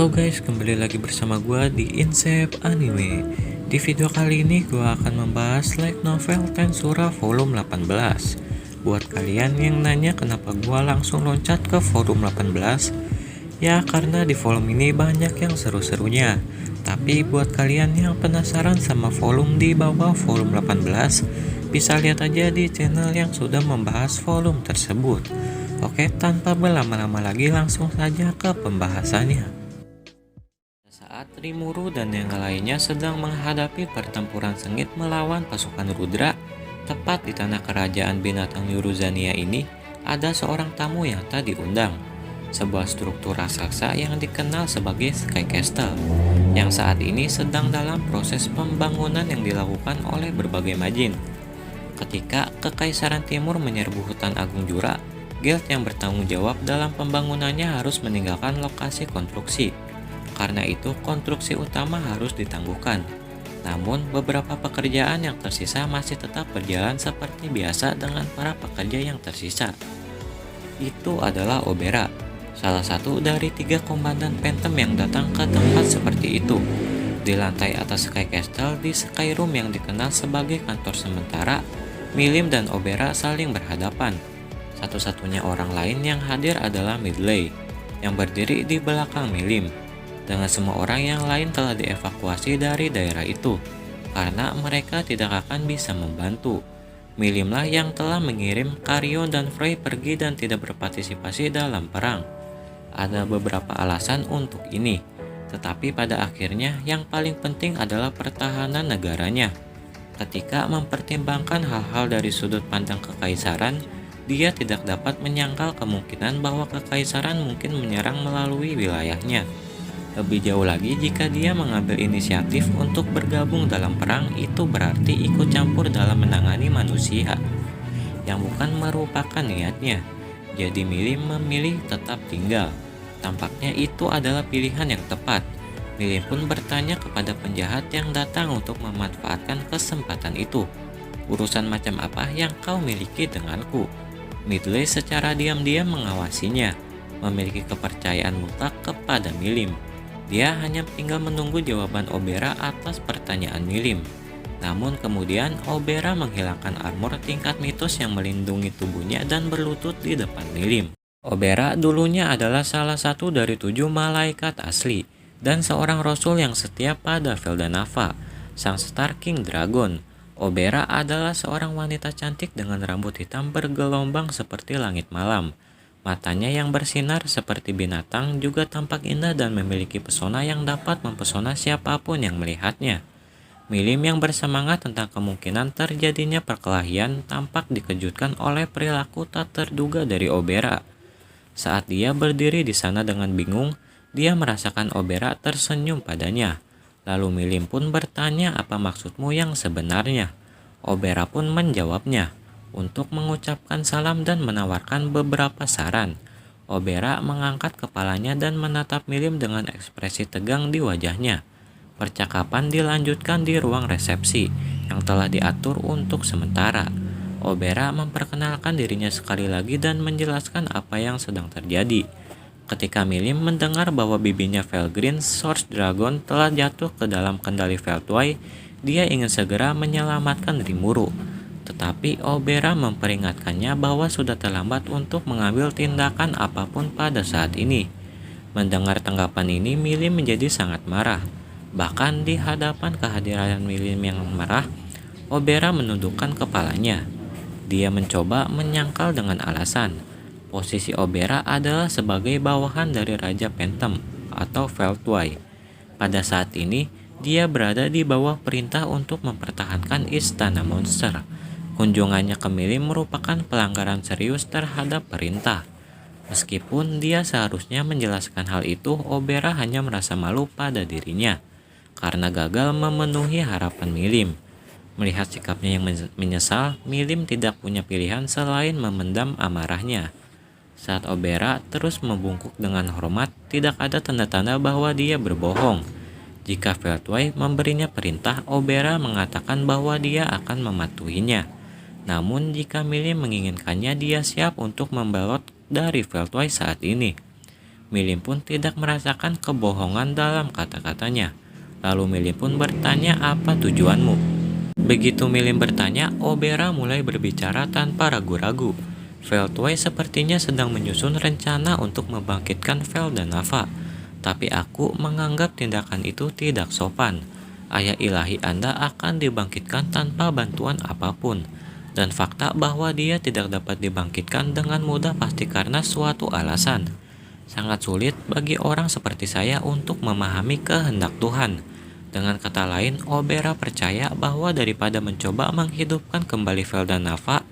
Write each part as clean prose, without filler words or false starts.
Halo guys, kembali lagi bersama gue di Insep Anime. Di video kali ini gue akan membahas light novel Tensura volume 18. Buat kalian yang nanya kenapa gue langsung loncat ke volume 18, ya karena di volume ini banyak yang seru-serunya. Tapi buat kalian yang penasaran sama volume di bawah volume 18, bisa lihat aja di channel yang sudah membahas volume tersebut. Oke, tanpa berlama-lama lagi langsung saja ke pembahasannya. Saat Rimuru dan yang lainnya sedang menghadapi pertempuran sengit melawan pasukan Rudra, tepat di tanah kerajaan binatang Yuruzania ini, ada seorang tamu yang tak diundang. Sebuah struktur raksasa yang dikenal sebagai Sky Castle, yang saat ini sedang dalam proses pembangunan yang dilakukan oleh berbagai majin. Ketika Kekaisaran Timur menyerbu hutan Agung Jura, guild yang bertanggung jawab dalam pembangunannya harus meninggalkan lokasi konstruksi. Karena itu konstruksi utama harus ditangguhkan. Namun beberapa pekerjaan yang tersisa masih tetap berjalan seperti biasa dengan para pekerja yang tersisa. Itu adalah Obera, salah satu dari 3 komandan Phantom yang datang ke tempat seperti itu. Di lantai atas Sky Castle di Skyroom yang dikenal sebagai kantor sementara, Milim dan Obera saling berhadapan. Satu-satunya orang lain yang hadir adalah Midley, yang berdiri di belakang Milim. Dengan semua orang yang lain telah dievakuasi dari daerah itu, karena mereka tidak akan bisa membantu. Milimlah yang telah mengirim Carrion dan Frey pergi dan tidak berpartisipasi dalam perang. Ada beberapa alasan untuk ini, tetapi pada akhirnya yang paling penting adalah pertahanan negaranya. Ketika mempertimbangkan hal-hal dari sudut pandang kekaisaran, dia tidak dapat menyangkal kemungkinan bahwa kekaisaran mungkin menyerang melalui wilayahnya. Lebih jauh lagi, jika dia mengambil inisiatif untuk bergabung dalam perang, itu berarti ikut campur dalam menangani manusia, yang bukan merupakan niatnya. Jadi Milim memilih tetap tinggal. Tampaknya itu adalah pilihan yang tepat. Milim pun bertanya kepada penjahat yang datang untuk memanfaatkan kesempatan itu. Urusan macam apa yang kau miliki denganku? Midley secara diam-diam mengawasinya, memiliki kepercayaan mutlak kepada Milim. Dia hanya tinggal menunggu jawaban Obera atas pertanyaan Milim. Namun kemudian Obera menghilangkan armor tingkat mitos yang melindungi tubuhnya dan berlutut di depan Milim. Obera dulunya adalah salah satu dari 7 malaikat asli dan seorang rasul yang setia pada Veldanava, sang Star King Dragon. Obera adalah seorang wanita cantik dengan rambut hitam bergelombang seperti langit malam. Matanya yang bersinar seperti binatang juga tampak indah dan memiliki pesona yang dapat mempesona siapapun yang melihatnya. Milim yang bersemangat tentang kemungkinan terjadinya perkelahian tampak dikejutkan oleh perilaku tak terduga dari Obera. Saat dia berdiri di sana dengan bingung, dia merasakan Obera tersenyum padanya. Lalu Milim pun bertanya apa maksudmu yang sebenarnya. Obera pun menjawabnya untuk mengucapkan salam dan menawarkan beberapa saran. Obera mengangkat kepalanya dan menatap Milim dengan ekspresi tegang di wajahnya. Percakapan dilanjutkan di ruang resepsi yang telah diatur untuk sementara. Obera memperkenalkan dirinya sekali lagi dan menjelaskan apa yang sedang terjadi. Ketika Milim mendengar bahwa bibinya Felgreen, Source Dragon, telah jatuh ke dalam kendali Veltway, dia ingin segera menyelamatkan Rimuru. Tetapi Obera memperingatkannya bahwa sudah terlambat untuk mengambil tindakan apapun pada saat ini. Mendengar tanggapan ini, Milim menjadi sangat marah. Bahkan di hadapan kehadiran Milim yang marah, Obera menundukkan kepalanya. Dia mencoba menyangkal dengan alasan posisi Obera adalah sebagai bawahan dari Raja Phantom atau Veltway. Pada saat ini, dia berada di bawah perintah untuk mempertahankan Istana Monster. Kunjungannya ke Milim merupakan pelanggaran serius terhadap perintah. Meskipun dia seharusnya menjelaskan hal itu, Obera hanya merasa malu pada dirinya karena gagal memenuhi harapan Milim. Melihat sikapnya yang menyesal, Milim tidak punya pilihan selain memendam amarahnya. Saat Obera terus membungkuk dengan hormat, tidak ada tanda-tanda bahwa dia berbohong. Jika Veltway memberinya perintah, Obera mengatakan bahwa dia akan mematuhinya. Namun jika Milim menginginkannya, dia siap untuk membelot dari Veltway saat ini. Milim pun tidak merasakan kebohongan dalam kata-katanya. Lalu Milim pun bertanya, apa tujuanmu? Begitu Milim bertanya, Obera mulai berbicara tanpa ragu-ragu. Veldway sepertinya sedang menyusun rencana untuk membangkitkan Vel dan Nava. Tapi aku menganggap tindakan itu tidak sopan. Ayah ilahi Anda akan dibangkitkan tanpa bantuan apapun. Dan fakta bahwa dia tidak dapat dibangkitkan dengan mudah pasti karena suatu alasan. Sangat sulit bagi orang seperti saya untuk memahami kehendak Tuhan. Dengan kata lain, Obera percaya bahwa daripada mencoba menghidupkan kembali Vel dan Nava,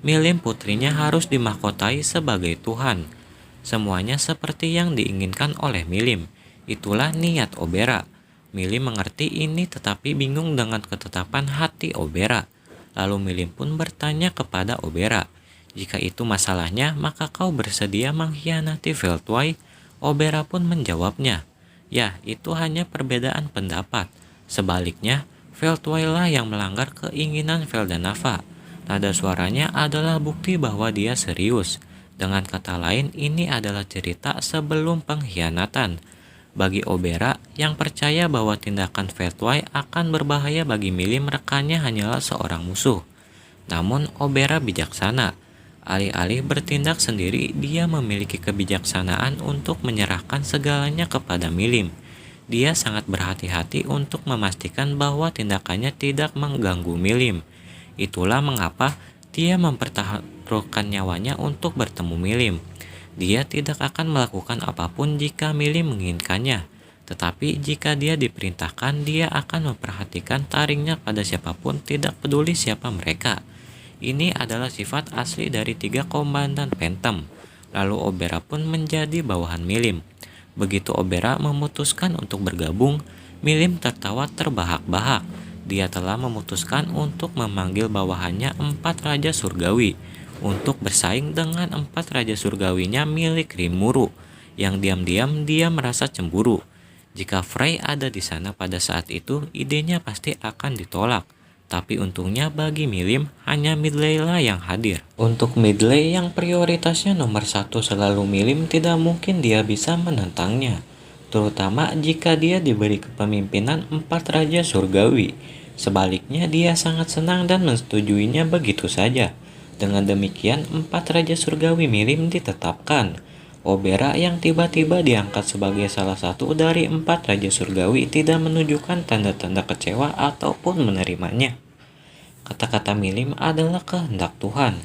Milim putrinya harus dimahkotai sebagai Tuhan. Semuanya seperti yang diinginkan oleh Milim. Itulah niat Obera. Milim mengerti ini tetapi bingung dengan ketetapan hati Obera. Lalu Milim pun bertanya kepada Obera, jika itu masalahnya, maka kau bersedia mengkhianati Veldway? Obera pun menjawabnya, ya, itu hanya perbedaan pendapat. Sebaliknya, Veldway lah yang melanggar keinginan Vel dan Nava. Nada suaranya adalah bukti bahwa dia serius. Dengan kata lain, ini adalah cerita sebelum pengkhianatan. Bagi Obera yang percaya bahwa tindakan Veldway akan berbahaya bagi Milim, rekannya hanyalah seorang musuh. Namun Obera bijaksana. Alih-alih bertindak sendiri, dia memiliki kebijaksanaan untuk menyerahkan segalanya kepada Milim. Dia sangat berhati-hati untuk memastikan bahwa tindakannya tidak mengganggu Milim. Itulah mengapa dia mempertaruhkan nyawanya untuk bertemu Milim. Dia tidak akan melakukan apapun jika Milim menginginkannya. Tetapi jika dia diperintahkan, dia akan memperhatikan taringnya pada siapapun, tidak peduli siapa mereka. Ini adalah sifat asli dari 3 komandan Phantom. Lalu Obera pun menjadi bawahan Milim. Begitu Obera memutuskan untuk bergabung, Milim tertawa terbahak-bahak. Dia telah memutuskan untuk memanggil bawahannya 4 Raja Surgawi untuk bersaing dengan 4 Raja Surgawinya milik Rimuru. Yang diam-diam dia merasa cemburu. Jika Frey ada di sana pada saat itu, idenya pasti akan ditolak. Tapi untungnya bagi Milim, hanya Midley lah yang hadir. Untuk Midley yang prioritasnya nomor 1 selalu Milim, tidak mungkin dia bisa menentangnya. Terutama jika dia diberi kepemimpinan 4 Raja Surgawi. Sebaliknya dia sangat senang dan mensetujuinya begitu saja. Dengan demikian 4 Raja Surgawi Milim ditetapkan. Obera yang tiba-tiba diangkat sebagai salah satu dari 4 Raja Surgawi tidak menunjukkan tanda-tanda kecewa ataupun menerimanya. Kata-kata Milim adalah kehendak Tuhan.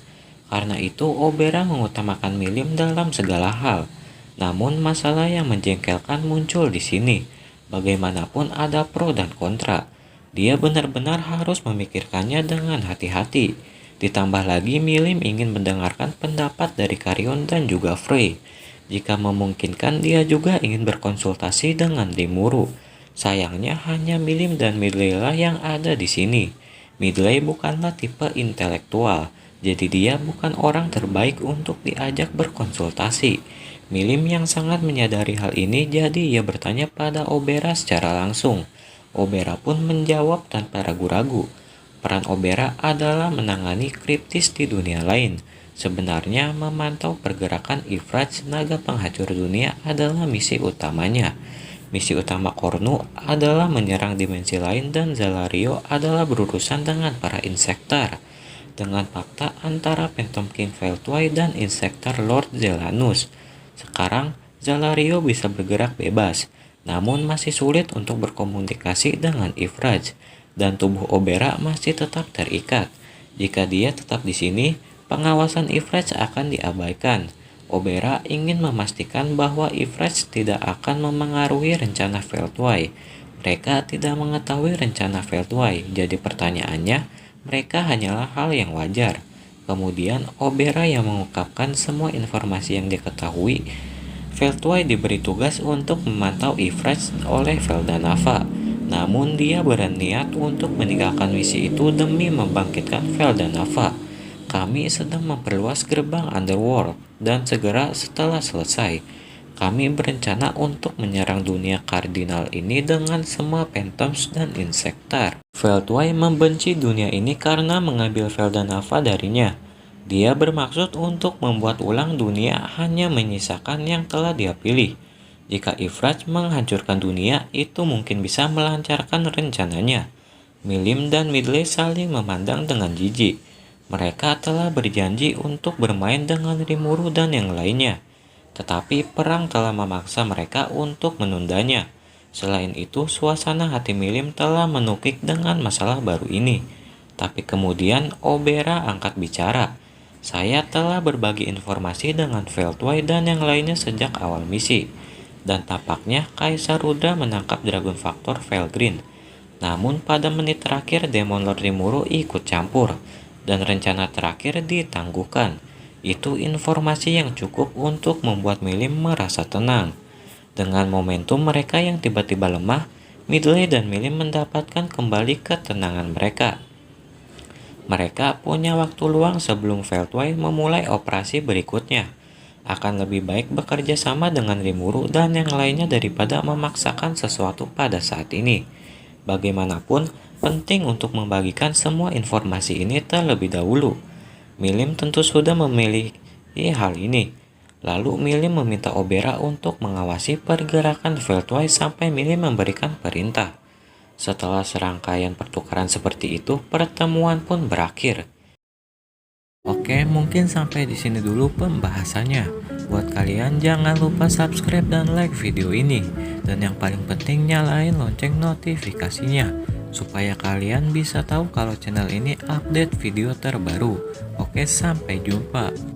Karena itu Obera mengutamakan Milim dalam segala hal. Namun masalah yang menjengkelkan muncul di sini. Bagaimanapun ada pro dan kontra. Dia benar-benar harus memikirkannya dengan hati-hati. Ditambah lagi Milim ingin mendengarkan pendapat dari Carrion dan juga Frey. Jika memungkinkan dia juga ingin berkonsultasi dengan Rimuru. Sayangnya hanya Milim dan Midley lah yang ada di sini. Midley bukanlah tipe intelektual, jadi dia bukan orang terbaik untuk diajak berkonsultasi. Milim yang sangat menyadari hal ini, jadi ia bertanya pada Obera secara langsung. Obera pun menjawab tanpa ragu-ragu. Peran Obera adalah menangani kriptis di dunia lain. Sebenarnya memantau pergerakan Ifraj, naga penghancur dunia, adalah misi utamanya. Misi utama Kornu adalah menyerang dimensi lain dan Zalario adalah berurusan dengan para insektar. Dengan fakta antara Phantom King Veldway dan insektar Lord Zelanus. Sekarang Zalario bisa bergerak bebas, namun masih sulit untuk berkomunikasi dengan Ifraj. Dan tubuh Obera masih tetap terikat. Jika dia tetap di sini, pengawasan Ifraj akan diabaikan. Obera ingin memastikan bahwa Ifraj tidak akan memengaruhi rencana Veldway. Mereka tidak mengetahui rencana Veldway, jadi pertanyaannya, mereka hanyalah hal yang wajar. Kemudian Obera yang mengungkapkan semua informasi yang diketahui. Veldway diberi tugas untuk memantau Ifraj oleh Vel dan Nava. Namun dia berniat untuk meninggalkan misi itu demi membangkitkan Vel dan Nava. Kami sedang memperluas gerbang Underworld dan segera setelah selesai, kami berencana untuk menyerang dunia kardinal ini dengan semua Phantoms dan insektar. Veldway membenci dunia ini karena mengambil Vel dan Nava darinya. Dia bermaksud untuk membuat ulang dunia hanya menyisakan yang telah dia pilih. Jika Ifraj menghancurkan dunia, itu mungkin bisa melancarkan rencananya. Milim dan Midley saling memandang dengan jijik. Mereka telah berjanji untuk bermain dengan Rimuru dan yang lainnya. Tetapi perang telah memaksa mereka untuk menundanya. Selain itu, suasana hati Milim telah menukik dengan masalah baru ini. Tapi kemudian Obera angkat bicara. Saya telah berbagi informasi dengan Veldway dan yang lainnya sejak awal misi. Dan tampaknya Kaisar Rudra menangkap Dragon Factor Veldrin. Namun pada menit terakhir Demon Lord Rimuru ikut campur. Dan rencana terakhir ditangguhkan. Itu informasi yang cukup untuk membuat Milim merasa tenang. Dengan momentum mereka yang tiba-tiba lemah, Midley dan Milim mendapatkan kembali ketenangan mereka. Mereka punya waktu luang sebelum Veldway memulai operasi berikutnya. Akan lebih baik bekerja sama dengan Rimuru dan yang lainnya daripada memaksakan sesuatu pada saat ini. Bagaimanapun, penting untuk membagikan semua informasi ini terlebih dahulu. Milim tentu sudah memilih hal ini. Lalu Milim meminta Obera untuk mengawasi pergerakan Veldway sampai Milim memberikan perintah. Setelah serangkaian pertukaran seperti itu, pertemuan pun berakhir. Oke, mungkin sampai di sini dulu pembahasannya. Buat kalian jangan lupa subscribe dan like video ini. Dan yang paling penting nyalain lonceng notifikasinya supaya kalian bisa tahu kalau channel ini update video terbaru. Oke, sampai jumpa.